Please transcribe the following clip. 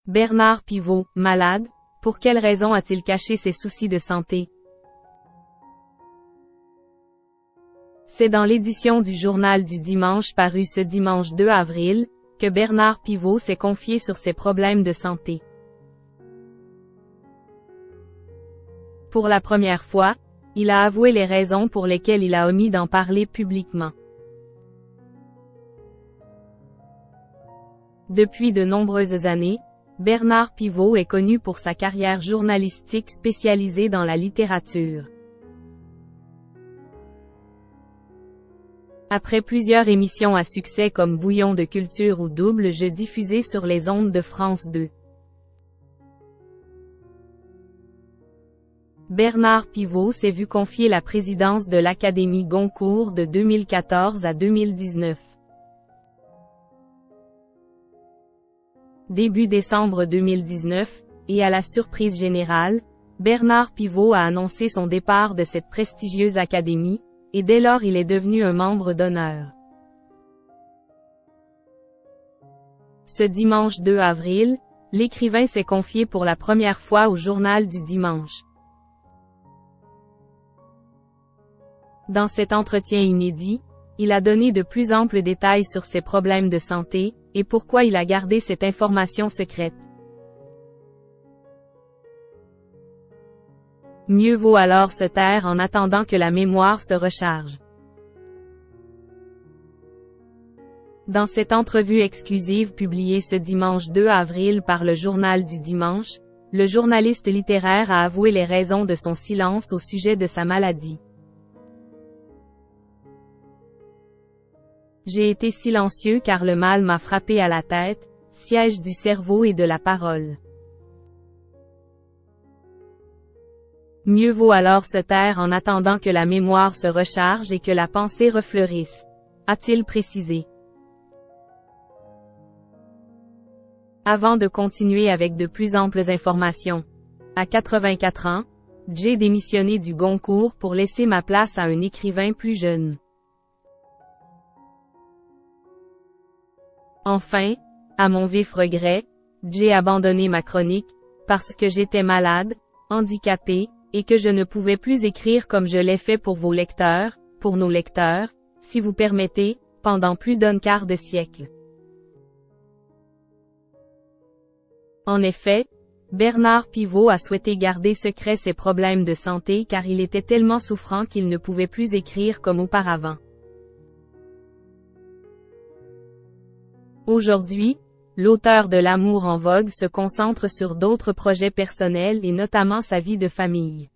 Bernard Pivot, malade, pour quelle raison a-t-il caché ses soucis de santé? C'est dans l'édition du Journal du Dimanche paru ce dimanche 2 avril, que Bernard Pivot s'est confié sur ses problèmes de santé. Pour la première fois, il a avoué les raisons pour lesquelles il a omis d'en parler publiquement. Depuis de nombreuses années, Bernard Pivot est connu pour sa carrière journalistique spécialisée dans la littérature. Après plusieurs émissions à succès comme Bouillon de culture ou Double jeu diffusé sur les ondes de France 2. Bernard Pivot s'est vu confier la présidence de l'Académie Goncourt de 2014 à 2019. Début décembre 2019, et à la surprise générale, Bernard Pivot a annoncé son départ de cette prestigieuse académie, et dès lors il est devenu un membre d'honneur. Ce dimanche 2 avril, l'écrivain s'est confié pour la première fois au Journal du Dimanche. Dans cet entretien inédit, il a donné de plus amples détails sur ses problèmes de santé, et pourquoi il a gardé cette information secrète. Mieux vaut alors se taire en attendant que la mémoire se recharge. Dans cette entrevue exclusive publiée ce dimanche 2 avril par le Journal du Dimanche, le journaliste littéraire a avoué les raisons de son silence au sujet de sa maladie. J'ai été silencieux car le mal m'a frappé à la tête, siège du cerveau et de la parole. Mieux vaut alors se taire en attendant que la mémoire se recharge et que la pensée refleurisse, a-t-il précisé. Avant de continuer avec de plus amples informations. À 84 ans, j'ai démissionné du Goncourt pour laisser ma place à un écrivain plus jeune. Enfin, à mon vif regret, j'ai abandonné ma chronique, parce que j'étais malade, handicapé, et que je ne pouvais plus écrire comme je l'ai fait pour vos lecteurs, pour nos lecteurs, si vous permettez, pendant plus d'un quart de siècle. En effet, Bernard Pivot a souhaité garder secret ses problèmes de santé car il était tellement souffrant qu'il ne pouvait plus écrire comme auparavant. Aujourd'hui, l'auteur de L'amour en vogue se concentre sur d'autres projets personnels et notamment sa vie de famille.